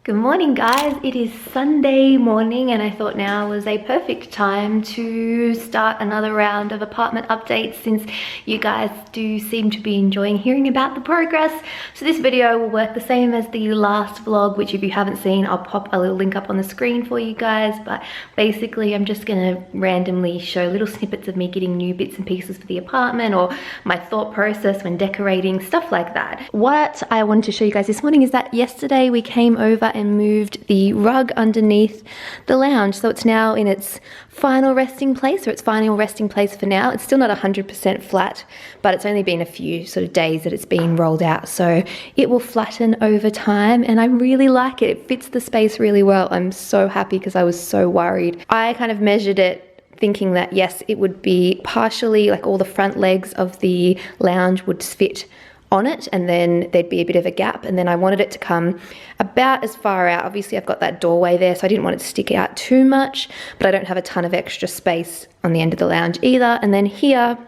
Good morning, guys. It is Sunday morning and I thought now was a perfect time to start another round of apartment updates since you guys do seem to be enjoying hearing about the progress. So this video will work the same as the last vlog, which if you haven't seen, I'll pop a little link up on the screen for you guys. But basically I'm just gonna randomly show little snippets of me getting new bits and pieces for the apartment or my thought process when decorating, stuff like that. What I wanted to show you guys this morning is that yesterday we came over and moved the rug underneath the lounge, so it's now in its final resting place, or its final resting place for now. It's still not 100% flat, but it's only been a few sort of days that it's been rolled out, so it will flatten over time and I really like it. It fits the space really well. I'm so happy because I was so worried. I kind of measured it thinking that yes, it would be partially like all the front legs of the lounge would fit on it and then there'd be a bit of a gap, and then I wanted it to come about as far out. Obviously I've got that doorway there, so I didn't want it to stick out too much, but I don't have a ton of extra space on the end of the lounge either. And then here,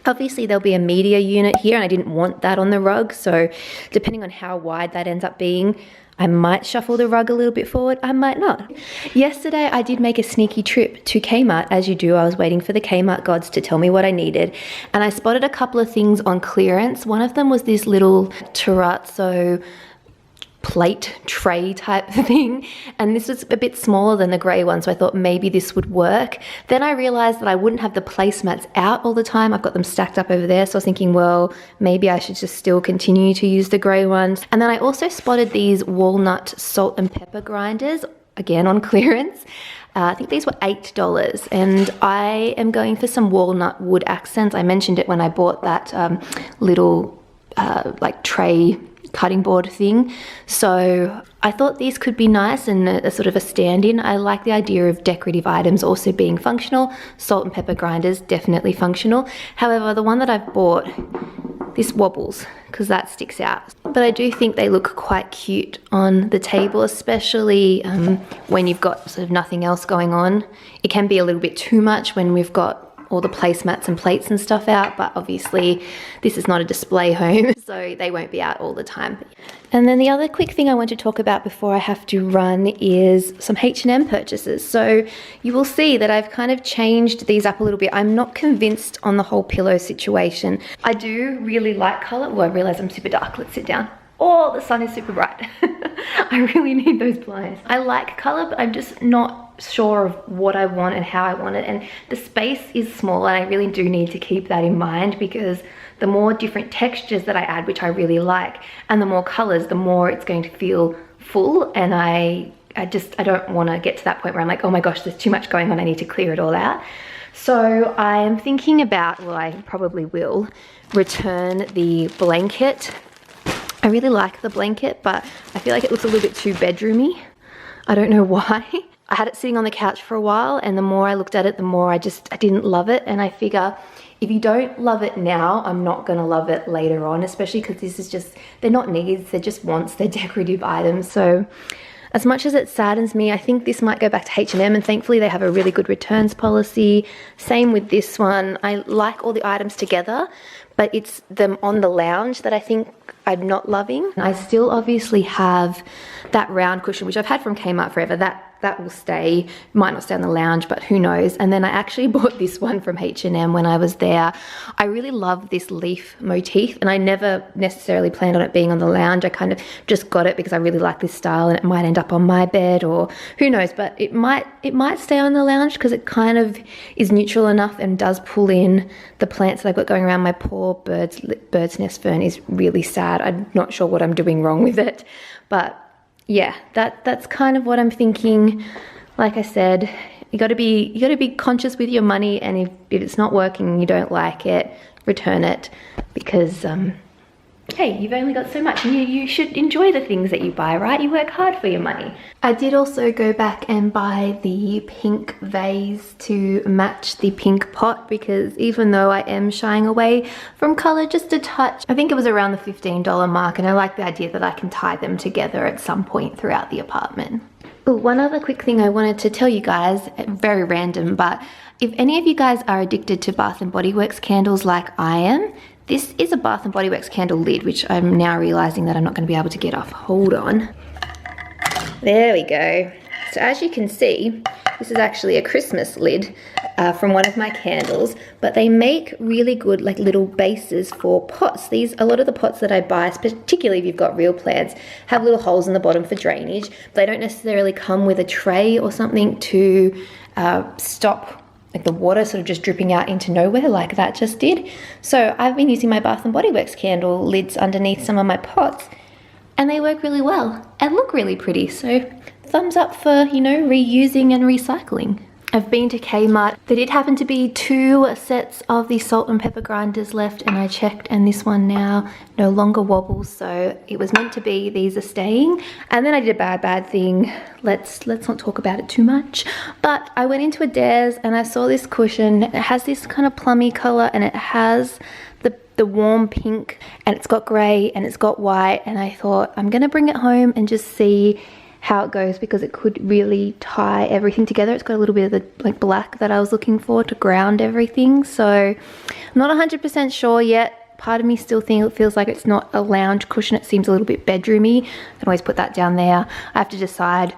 obviously there'll be a media unit here and I didn't want that on the rug, so depending on how wide that ends up being, I might shuffle the rug a little bit forward, I might not. Yesterday I did make a sneaky trip to Kmart, as you do. I was waiting for the Kmart gods to tell me what I needed, and I spotted a couple of things on clearance. One of them was this little terrazzo plate tray type thing, and this was a bit smaller than the grey one, so I thought maybe this would work. Then I realized that I wouldn't have the placemats out all the time. I've got them stacked up over there, so I was thinking, well, maybe I should just still continue to use the grey ones. And then I also spotted these walnut salt and pepper grinders, again on clearance. I think these were $8, and I am going for some walnut wood accents. I mentioned it when I bought that little like tray cutting board thing, so I thought these could be nice and a sort of a stand-in. I like the idea of decorative items also being functional. Salt and pepper grinders, definitely functional. However, the one that I've bought, this wobbles because that sticks out, but I do think they look quite cute on the table, especially when you've got sort of nothing else going on. It can be a little bit too much when we've got all the placemats and plates and stuff out, but obviously this is not a display home, so they won't be out all the time. And then the other quick thing I want to talk about before I have to run is some H&M purchases. So you will see that I've kind of changed these up a little bit. I'm not convinced on the whole pillow situation. I do really like color. Well, I realize I'm super dark. Let's sit down. Oh, the sun is super bright. I really need those blinds. I like color, but I'm just not sure of what I want and how I want it, and the space is small and I really do need to keep that in mind, because the more different textures that I add, which I really like, and the more colors, the more it's going to feel full, and I don't want to get to that point where I'm like, oh my gosh, there's too much going on, I need to clear it all out. So I am thinking about, well, I probably will return the blanket. I really like the blanket, but I feel like it looks a little bit too bedroomy. I don't know why. I had it sitting on the couch for a while, and the more I looked at it, the more I didn't love it. And I figure if you don't love it now, I'm not gonna love it later on, especially because this is just, they're not needs, they're just wants, they're decorative items. So as much as it saddens me, I think this might go back to H&M, and thankfully they have a really good returns policy. Same with this one. I like all the items together, but it's them on the lounge that I think I'm not loving. I still obviously have that round cushion, which I've had from Kmart forever. That will stay, might not stay on the lounge, but who knows. And then I actually bought this one from H&M when I was there. I really love this leaf motif, and I never necessarily planned on it being on the lounge. I kind of just got it because I really like this style, and it might end up on my bed, or who knows, but it might stay on the lounge because it kind of is neutral enough and does pull in the plants that I've got going around. My poor bird's nest fern is really sad. I'm not sure what I'm doing wrong with it, but yeah, that's kind of what I'm thinking. Like I said, you got to be conscious with your money, and if it's not working and you don't like it, return it, because hey, you've only got so much, and you should enjoy the things that you buy, right? You work hard for your money. I did also go back and buy the pink vase to match the pink pot, because even though I am shying away from color just a touch, I think it was around the $15 mark, and I like the idea that I can tie them together at some point throughout the apartment. Ooh, one other quick thing I wanted to tell you guys, very random, but if any of you guys are addicted to Bath & Body Works candles like I am, this is a Bath & Body Works candle lid, which I'm now realizing that I'm not going to be able to get off. Hold on. There we go. So as you can see, this is actually a Christmas lid from one of my candles, but they make really good like little bases for pots. A lot of the pots that I buy, particularly if you've got real plants, have little holes in the bottom for drainage. They don't necessarily come with a tray or something to stop like the water sort of just dripping out into nowhere like that just did. So I've been using my Bath & Body Works candle lids underneath some of my pots, and they work really well and look really pretty. So thumbs up for, you know, reusing and recycling. I've been to Kmart. There did happen to be 2 sets of the salt and pepper grinders left, and I checked, and this one now no longer wobbles, so it was meant to be these are staying. And then I did a bad thing. Let's not talk about it too much. But I went into Adairs and I saw this cushion. It has this kind of plummy color, and it has the warm pink, and it's got gray and it's got white, and I thought I'm gonna bring it home and just see how it goes, because it could really tie everything together. It's got a little bit of the like black that I was looking for to ground everything. So I'm not 100% sure yet. Part of me still feels like it's not a lounge cushion. It seems a little bit bedroomy. I can always put that down there. I have to decide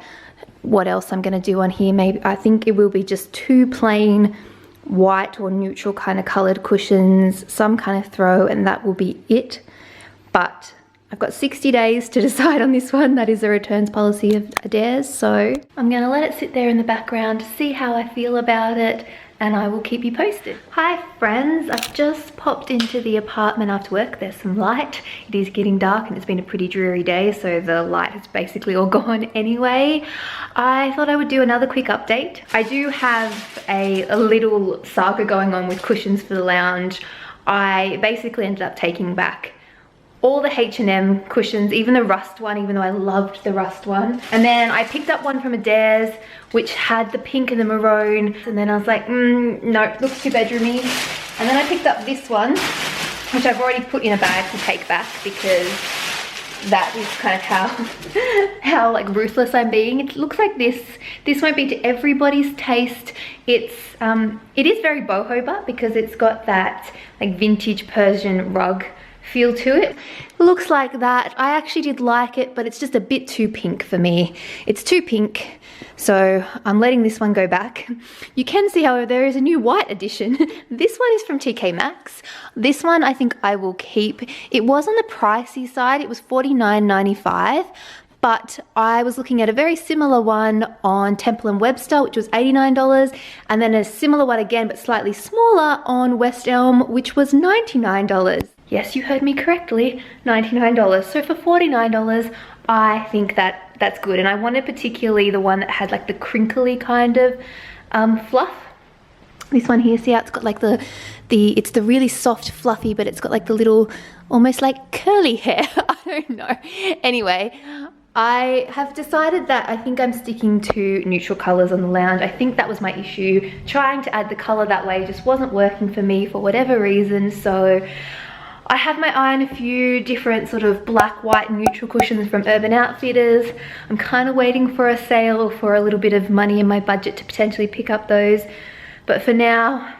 what else I'm gonna do on here. Maybe I think it will be just 2 plain white or neutral kind of colored cushions, some kind of throw, and that will be it. But I've got 60 days to decide on this one. That is the returns policy of Adairs. So I'm gonna let it sit there in the background to see how I feel about it, and I will keep you posted. Hi friends, I've just popped into the apartment after work. There's some light. It is getting dark and it's been a pretty dreary day, so the light has basically all gone anyway. I thought I would do another quick update. I do have a little saga going on with cushions for the lounge. I basically ended up taking back all the H&M cushions, even the rust one, even though I loved the rust one. And then I picked up one from Adairs, which had the pink and the maroon. And then I was like, no, looks too bedroomy. And then I picked up this one, which I've already put in a bag to take back, because that is kind of how like ruthless I'm being. It looks like this. This won't be to everybody's taste. It is very boho, because it's got that like vintage Persian rug feel to it. Looks like that. I actually did like it, but it's just a bit too pink for me. It's too pink, so I'm letting this one go back. You can see, however, there is a new white edition. This one is from TK Maxx. This one I think I will keep. It was on the pricey side. It was $49.95. But I was looking at a very similar one on Temple & Webster, which was $89, and then a similar one again, but slightly smaller on West Elm, which was $99. Yes, you heard me correctly, $99. So for $49, I think that's good. And I wanted particularly the one that had like the crinkly kind of fluff. This one here, see how it's got like it's the really soft fluffy, but it's got like the little almost like curly hair. I don't know. Anyway, I have decided that I think I'm sticking to neutral colors on the lounge. I think that was my issue. Trying to add the color that way just wasn't working for me for whatever reason. So I have my eye on a few different sort of black, white, neutral cushions from Urban Outfitters. I'm kind of waiting for a sale or for a little bit of money in my budget to potentially pick up those. But for now,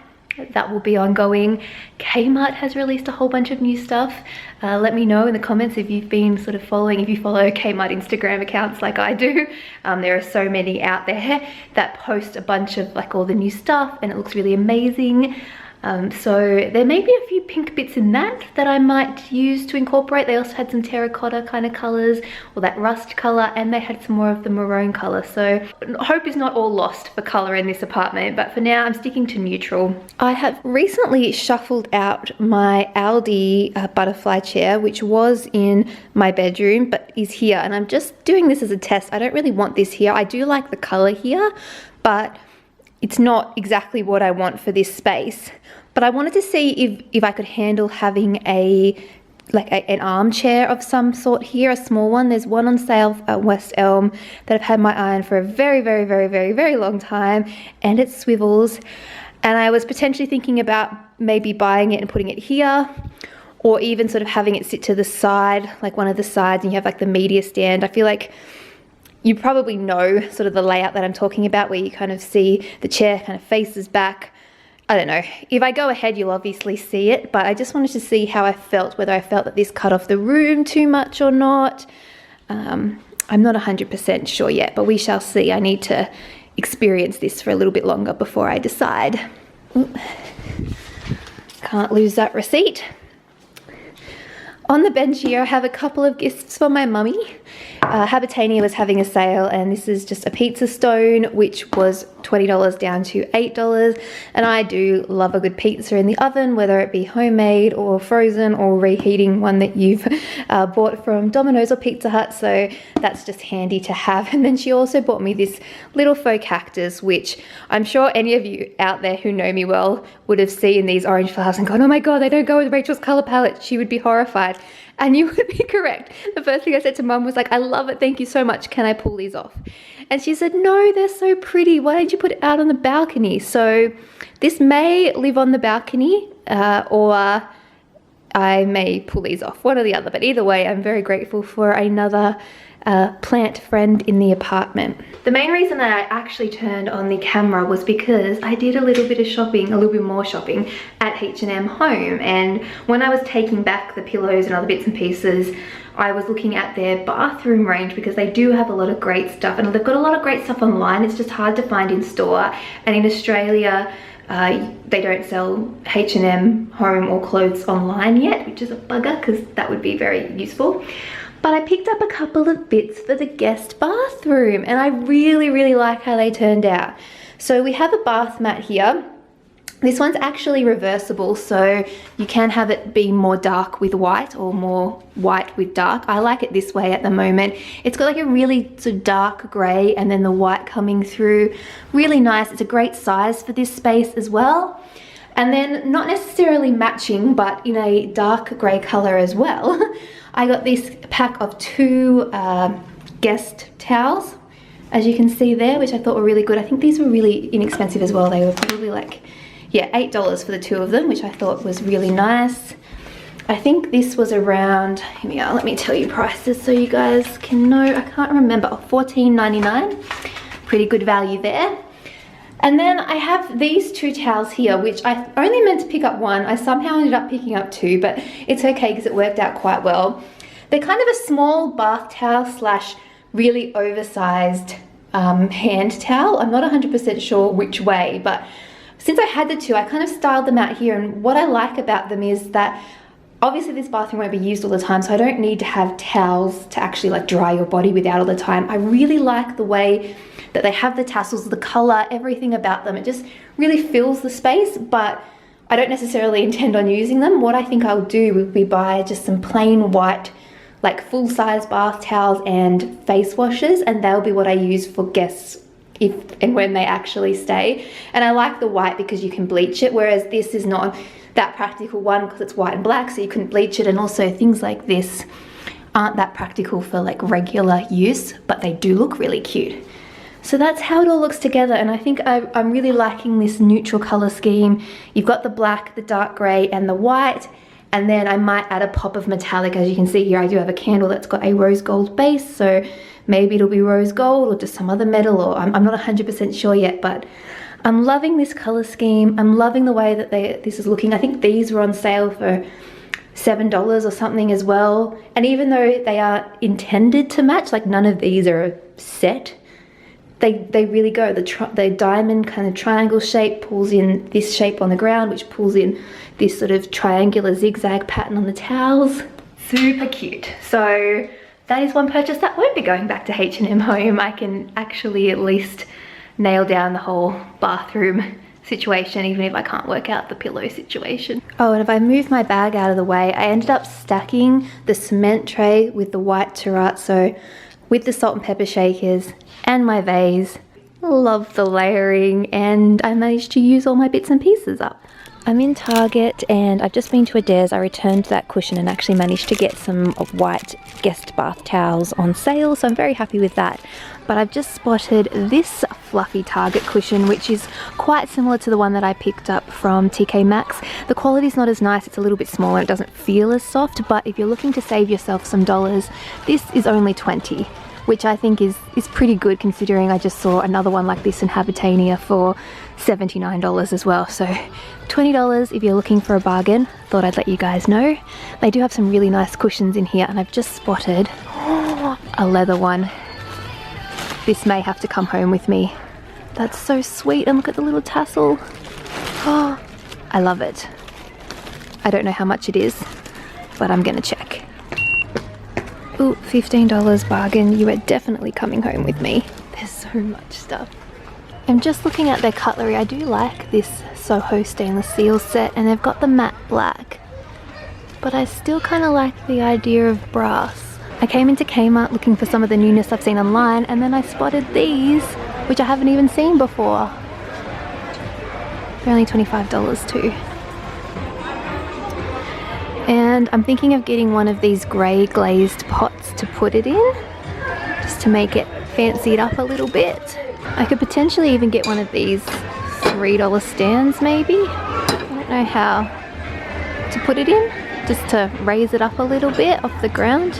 that will be ongoing. Kmart has released a whole bunch of new stuff. Let me know in the comments if you've been sort of following, if you follow Kmart Instagram accounts like I do. There are so many out there that post a bunch of like all the new stuff, and it looks really amazing. So there may be a few pink bits in that I might use to incorporate. They also had some terracotta kind of colors, or that rust color, and they had some more of the maroon color. So hope is not all lost for color in this apartment, but for now I'm sticking to neutral. I have recently shuffled out my Aldi butterfly chair, which was in my bedroom but is here, and I'm just doing this as a test. I don't really want this here. I do like the color here, but it's not exactly what I want for this space. But I wanted to see if I could handle having an armchair of some sort here, a small one. There's one on sale at West Elm that I've had my eye on for a very, very, very, very, very long time, and it swivels. And I was potentially thinking about maybe buying it and putting it here, or even sort of having it sit to the side, like one of the sides, and you have like the media stand. I feel like you probably know sort of the layout that I'm talking about, where you kind of see the chair kind of faces back. I don't know. If I go ahead, you'll obviously see it, but I just wanted to see how I felt, whether I felt that this cut off the room too much or not. I'm not 100% sure yet, but we shall see. I need to experience this for a little bit longer before I decide. Ooh. Can't lose that receipt. On the bench here, I have a couple of gifts for my mummy. Habitania was having a sale, and this is just a pizza stone, which was $20 down to $8. And I do love a good pizza in the oven, whether it be homemade or frozen or reheating one that you've bought from Domino's or Pizza Hut. So that's just handy to have. And then she also bought me this little faux cactus, which I'm sure any of you out there who know me well would have seen these orange flowers and gone, oh my God, they don't go with Rachel's color palette. She would be horrified. And you would be correct. The first thing I said to Mum was like, I love it, thank you so much, can I pull these off? And she said, no, they're so pretty, why don't you put it out on the balcony? So this may live on the balcony or I may pull these off, one or the other. But either way, I'm very grateful for another plant friend in the apartment. The main reason that I actually turned on the camera was because I did a little bit of shopping, a little bit more shopping at H&M Home. And when I was taking back the pillows and other bits and pieces, I was looking at their bathroom range because they do have a lot of great stuff, and they've got a lot of great stuff online. It's just hard to find in store. And in Australia, they don't sell H&M Home or clothes online yet, which is a bugger because that would be very useful. But I picked up a couple of bits for the guest bathroom, and I really, really like how they turned out. So we have a bath mat here. This one's actually reversible, so you can have it be more dark with white or more white with dark. I like it this way at the moment. It's got like a really sort of dark grey and then the white coming through. Really nice. It's a great size for this space as well. And then not necessarily matching, but in a dark grey colour as well, I got this pack of 2 guest towels, as you can see there, which I thought were really good. I think these were really inexpensive as well. They were probably like, yeah, $8 for the 2 of them, which I thought was really nice. I think this was around, here we are, let me tell you prices so you guys can know. I can't remember, $14.99. Pretty good value there. And then I have these 2 towels here, which I only meant to pick up 1. I somehow ended up picking up 2, but it's okay because it worked out quite well. They're kind of a small bath towel slash really oversized hand towel. I'm not 100% sure which way, but since I had the 2, I kind of styled them out here. And what I like about them is that obviously this bathroom won't be used all the time, so I don't need to have towels to actually like dry your body with out all the time. I really like the way that they have the tassels, the color, everything about them. It just really fills the space, but I don't necessarily intend on using them. What I think I'll do will be buy just some plain white, like full-size bath towels and face washes, and they'll be what I use for guests if and when they actually stay. And I like the white because you can bleach it, whereas this is not that practical one because it's white and black, so you couldn't bleach it. And also things like this aren't that practical for like regular use, but they do look really cute. So that's how it all looks together, and I think I'm really liking this neutral color scheme. You've got the black, the dark gray, and the white, and then I might add a pop of metallic. As you can see here, I do have a candle that's got a rose gold base, so maybe it'll be rose gold or just some other metal, or I'm not 100% sure yet, but I'm loving this color scheme. I'm loving the way that this is looking. I think these were on sale for $7 or something as well, and even though they are intended to match, like none of these are a set, they really go. The diamond kind of triangle shape pulls in this shape on the ground, which pulls in this sort of triangular zigzag pattern on the towels. Super cute. So that is one purchase that won't be going back to H&M Home. I can actually at least nail down the whole bathroom situation, even if I can't work out the pillow situation. Oh, and if I move my bag out of the way, I ended up stacking the cement tray with the white terrazzo with the salt and pepper shakers and my vase. Love the layering, and I managed to use all my bits and pieces up. I'm in Target and I've just been to Adairs. I returned that cushion and actually managed to get some white guest bath towels on sale, so I'm very happy with that. But I've just spotted this fluffy Target cushion, which is quite similar to the one that I picked up from TK Maxx. The quality's not as nice, it's a little bit smaller, it doesn't feel as soft, but if you're looking to save yourself some dollars, this is only $20. Which I think is pretty good, considering I just saw another one like this in Habitania for $79 as well. So $20 if you're looking for a bargain. Thought I'd let you guys know. They do have some really nice cushions in here, and I've just spotted a leather one. This may have to come home with me. That's so sweet, and look at the little tassel. Oh, I love it. I don't know how much it is, but I'm gonna check. Ooh, $15 bargain. You are definitely coming home with me. There's so much stuff. I'm just looking at their cutlery. I do like this Soho stainless steel set, and they've got the matte black, but I still kind of like the idea of brass. I came into Kmart looking for some of the newness I've seen online, and then I spotted these, which I haven't even seen before. They're only $25 too. And I'm thinking of getting one of these grey glazed pots to put it in, just to make it fancy it up a little bit. I could potentially even get one of these $3 stands maybe. I don't know how to put it in, just to raise it up a little bit off the ground.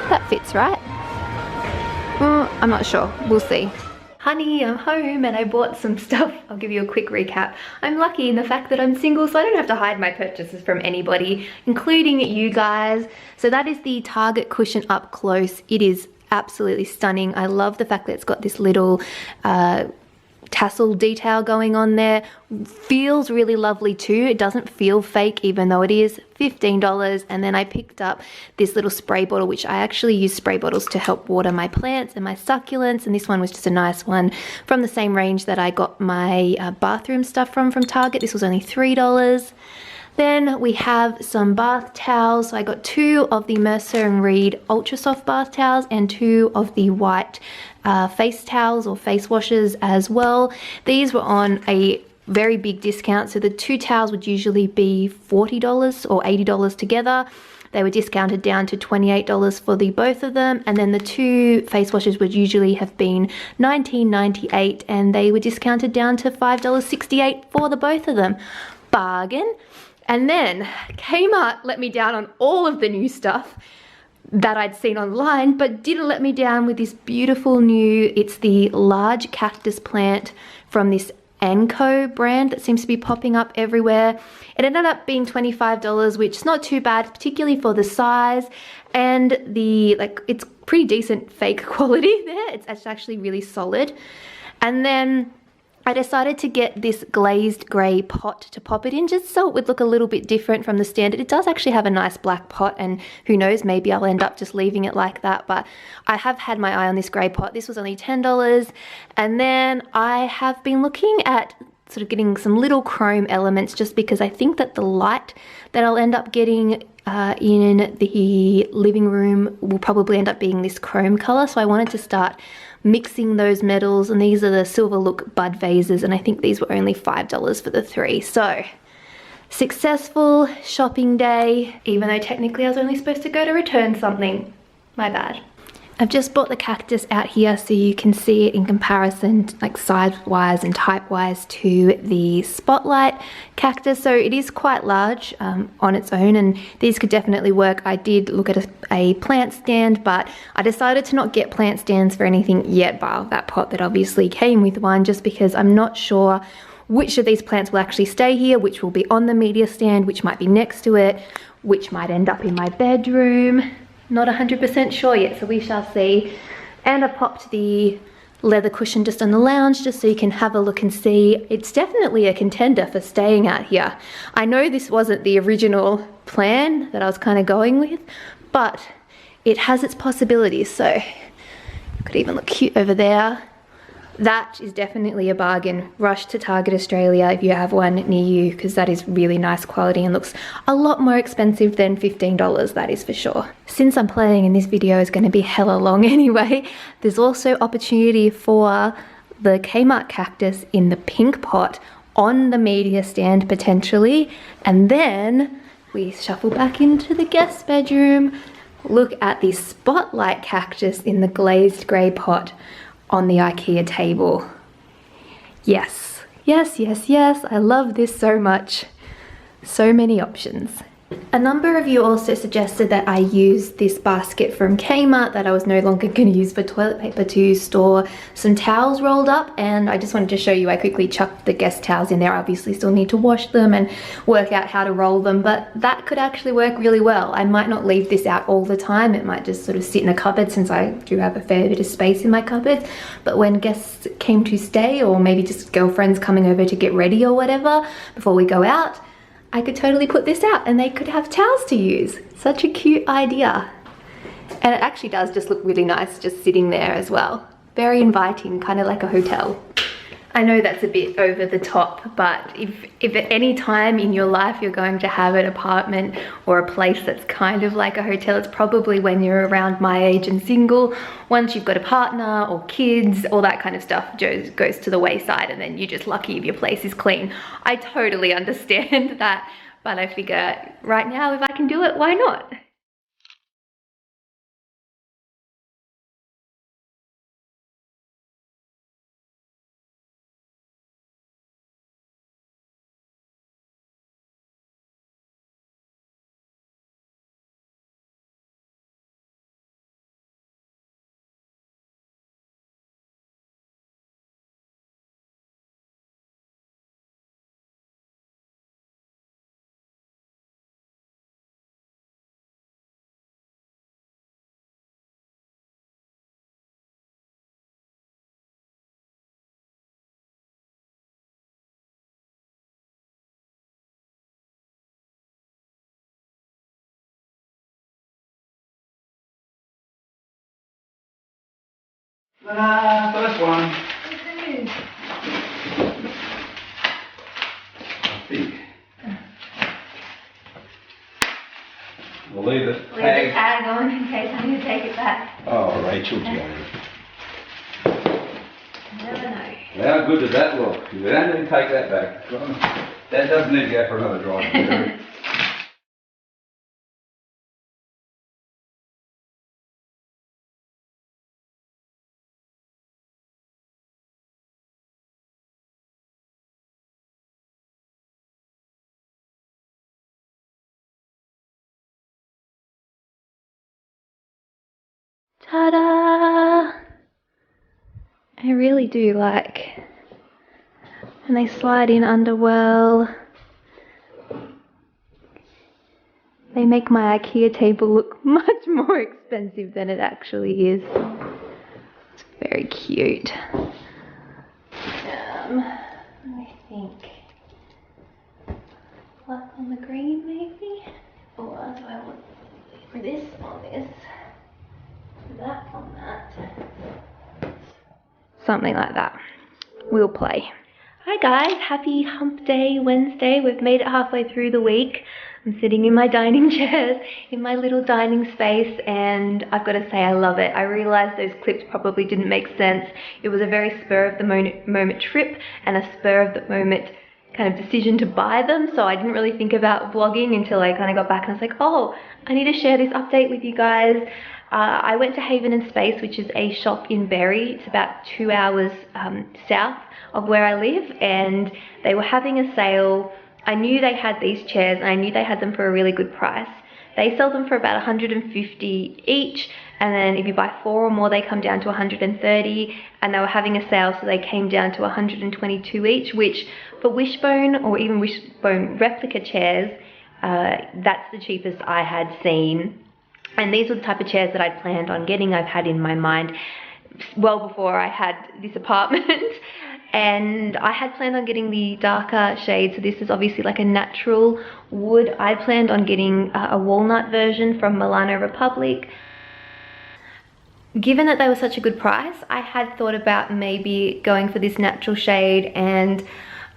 That fits, right? I'm not sure, we'll see. Honey, I'm home and I bought some stuff. I'll give you a quick recap. I'm lucky in the fact that I'm single, so I don't have to hide my purchases from anybody, including you guys. So that is the Target cushion up close. It is absolutely stunning. I love the fact that it's got this little tassel detail going on there. Feels really lovely too. It doesn't feel fake, even though it is $15. And then I picked up this little spray bottle, which I actually use spray bottles to help water my plants and my succulents, and this one was just a nice one from the same range that I got my bathroom stuff from Target. This was only $3. Then we have some bath towels. So I got 2 of the Mercer & Reed Ultra Soft bath towels and 2 of the white face towels or face washes as well. These were on a very big discount. So the 2 towels would usually be $40 or $80 together. They were discounted down to $28 for the both of them. And then the 2 face washes would usually have been $19.98, and they were discounted down to $5.68 for the both of them. Bargain. And then Kmart let me down on all of the new stuff that I'd seen online, but didn't let me down with this beautiful new, it's the large cactus plant from this Anco brand that seems to be popping up everywhere. It ended up being $25, which is not too bad, particularly for the size, and the, like, it's pretty decent fake quality there. It's actually really solid. And then I decided to get this glazed grey pot to pop it in, just so it would look a little bit different from the standard. It does actually have a nice black pot, and who knows, maybe I'll end up just leaving it like that, but I have had my eye on this grey pot. This was only $10. And then I have been looking at sort of getting some little chrome elements, just because I think that the light that I'll end up getting in the living room will probably end up being this chrome colour. So I wanted to start mixing those metals, and these are the Silver Look bud vases, and I think these were only $5 for the 3. So successful shopping day, even though technically I was only supposed to go to return something. My bad. I've just brought the cactus out here so you can see it in comparison, like size-wise and type-wise, to the Spotlight cactus. So it is quite large on its own, and these could definitely work. I did look at a plant stand, but I decided to not get plant stands for anything yet, bar that pot that obviously came with one, just because I'm not sure which of these plants will actually stay here, which will be on the media stand, which might be next to it, which might end up in my bedroom. Not 100% sure yet, so we shall see. And I popped the leather cushion just on the lounge, just so you can have a look and see. It's definitely a contender for staying out here. I know this wasn't the original plan that I was kind of going with, but it has its possibilities. So could even look cute over there. That is definitely a bargain. Rush to Target Australia if you have one near you, because that is really nice quality and looks a lot more expensive than $15, that is for sure. Since I'm planning and this video is going to be hella long anyway, there's also opportunity for the Kmart cactus in the pink pot on the media stand potentially. And then we shuffle back into the guest bedroom. Look at the Spotlight cactus in the glazed grey pot on the IKEA table. Yes, yes, yes, yes, I love this so much. So many options. A number of you also suggested that I use this basket from Kmart that I was no longer going to use for toilet paper to store some towels rolled up, and I just wanted to show you I quickly chucked the guest towels in there. I obviously still need to wash them and work out how to roll them, but that could actually work really well. I might not leave this out all the time. It might just sort of sit in a cupboard since I do have a fair bit of space in my cupboard, but when guests came to stay, or maybe just girlfriends coming over to get ready or whatever before we go out, I could totally put this out and they could have towels to use. Such a cute idea. And it actually does just look really nice just sitting there as well. Very inviting, kind of like a hotel. I know that's a bit over the top, but if at any time in your life you're going to have an apartment or a place that's kind of like a hotel, it's probably when you're around my age and single. Once you've got a partner or kids, all that kind of stuff goes to the wayside, and then you're just lucky if your place is clean. I totally understand that, but I figure right now if I can do it, why not? First one. I think. We'll leave the Leave the tag on in case I need to take it back. Oh, Rachael Jade. Never know. How good does that look? We don't need to take that back. That doesn't need to go for another drive. Ta-da! I really do like, and they slide in under well. They make my IKEA table look much more expensive than it actually is. It's very cute. Let me think. Black on the green maybe? Or do I want this on this? That on that. Something like that. We'll play. Hi guys, happy hump day Wednesday. We've made it halfway through the week. I'm sitting in my dining chairs in my little dining space, and I've got to say I love it. I realized those clips probably didn't make sense. It was a very spur of the moment trip and a spur of the moment kind of decision to buy them, so I didn't really think about vlogging until I kind of got back and I was like, oh, I need to share this update with you guys. I went to Haven and Space, which is a shop in Berry. It's about 2 hours south of where I live, and they were having a sale. I knew they had these chairs and I knew they had them for a really good price. They sell them for about 150 each, and then if you buy 4 or more they come down to 130, and they were having a sale so they came down to 122 each, which for Wishbone or even Wishbone replica chairs, that's the cheapest I had seen. And these were the type of chairs that I'd planned on getting. I've had in my mind well before I had this apartment. And I had planned on getting the darker shade, so this is obviously like a natural wood. I planned on getting a walnut version from Milano Republic. Given that they were such a good price, I had thought about maybe going for this natural shade, and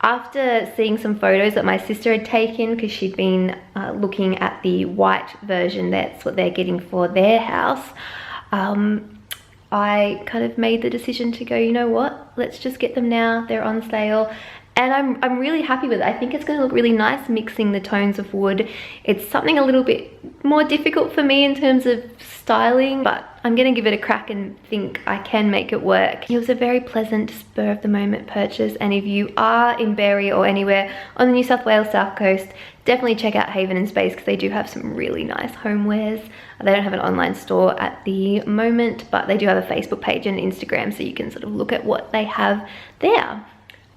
after seeing some photos that my sister had taken, because she'd been looking at the white version, that's what they're getting for their house, I kind of made the decision to go, you know what, let's just get them now, they're on sale. And I'm really happy with it. I think it's going to look really nice mixing the tones of wood. It's something a little bit more difficult for me in terms of styling, but I'm gonna give it a crack and think I can make it work. It was a very pleasant spur of the moment purchase, and if you are in Berry or anywhere on the New South Wales South Coast, definitely check out Haven and Space because they do have some really nice homewares. They don't have an online store at the moment, but they do have a Facebook page and Instagram, so you can sort of look at what they have there.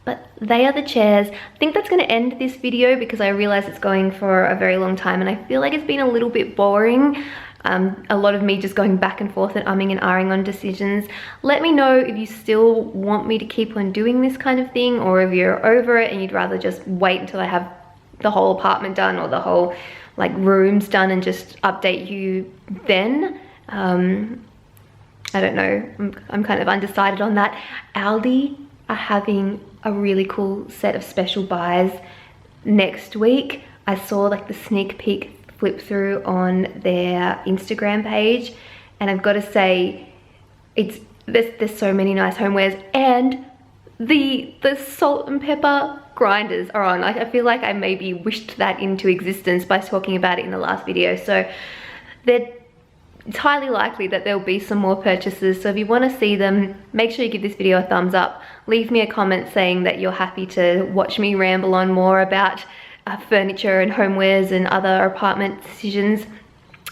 But they are the chairs. I think that's gonna end this video because I realize it's going for a very long time and I feel like it's been a little bit boring. A lot of me just going back and forth and umming and ahhing on decisions. Let me know if you still want me to keep on doing this kind of thing, or if you're over it and you'd rather just wait until I have the whole apartment done or the whole like rooms done and just update you then. I don't know, I'm kind of undecided on that. Aldi are having a really cool set of special buys next week. I saw like the sneak peek flip through on their Instagram page, and I've got to say, there's so many nice homewares, and the salt and pepper grinders are on. Like, I feel like I maybe wished that into existence by talking about it in the last video. So it's highly likely that there'll be some more purchases. So if you want to see them, make sure you give this video a thumbs up. Leave me a comment saying that you're happy to watch me ramble on more about furniture and homewares and other apartment decisions.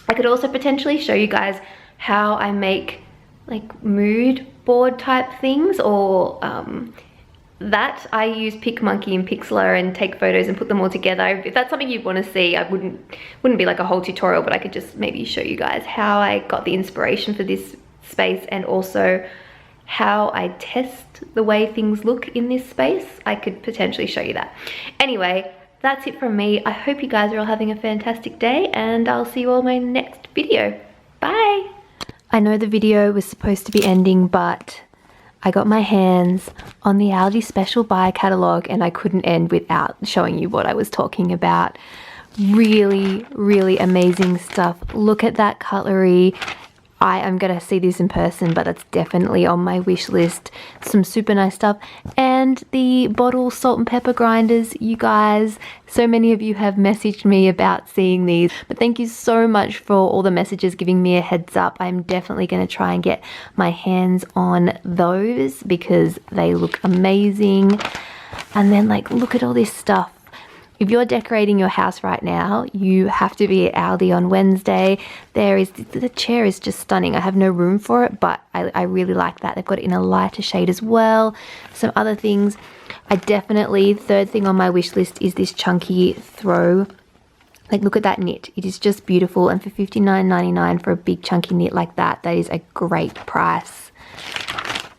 I could also potentially show you guys how I make like mood board type things, or that I use PicMonkey and Pixlr and take photos and put them all together. If that's something you want to see, I wouldn't be like a whole tutorial, but I could just maybe show you guys how I got the inspiration for this space, and also how I test the way things look in this space. I could potentially show you that. Anyway, that's it from me. I hope you guys are all having a fantastic day, and I'll see you all in my next video. Bye! I know the video was supposed to be ending, but I got my hands on the Aldi special buy catalogue and I couldn't end without showing you what I was talking about. Really, really amazing stuff. Look at that cutlery. I am gonna see this in person, but that's definitely on my wish list. Some super nice stuff. And the bottle salt and pepper grinders, you guys, so many of you have messaged me about seeing these, but thank you so much for all the messages giving me a heads up. I'm definitely gonna try and get my hands on those because they look amazing. And then like, look at all this stuff. If you're decorating your house right now, you have to be at Aldi on Wednesday. The chair is just stunning. I have no room for it, but I really like that. They've got it in a lighter shade as well. Some other things. Third thing on my wish list is this chunky throw. Like, look at that knit. It is just beautiful. And for $59.99 for a big chunky knit like that, that is a great price.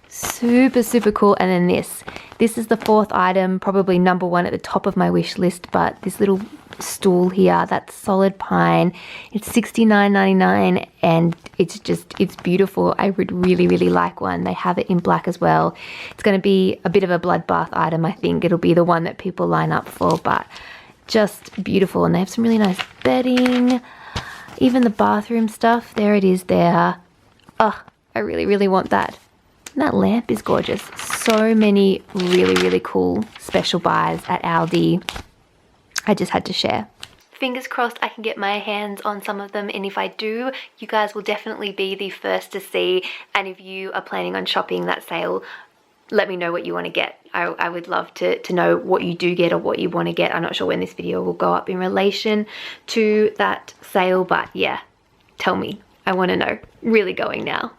Super, super cool. And then this is the fourth item, probably number one at the top of my wish list, but this little stool here, that's solid pine. It's $69.99 and it's beautiful. I would really, really like one. They have it in black as well. It's going to be a bit of a bloodbath item, I think. It'll be the one that people line up for, but just beautiful. And they have some really nice bedding. Even the bathroom stuff, there it is there. Oh, I really, really want that. And that lamp is gorgeous. So many really, really cool special buys at Aldi. I just had to share. Fingers crossed I can get my hands on some of them, and if I do, you guys will definitely be the first to see. And if you are planning on shopping that sale, let me know what you want to get. I would love to know what you do get or what you want to get. I'm not sure when this video will go up in relation to that sale, but yeah, tell me. I want to know. Really going now.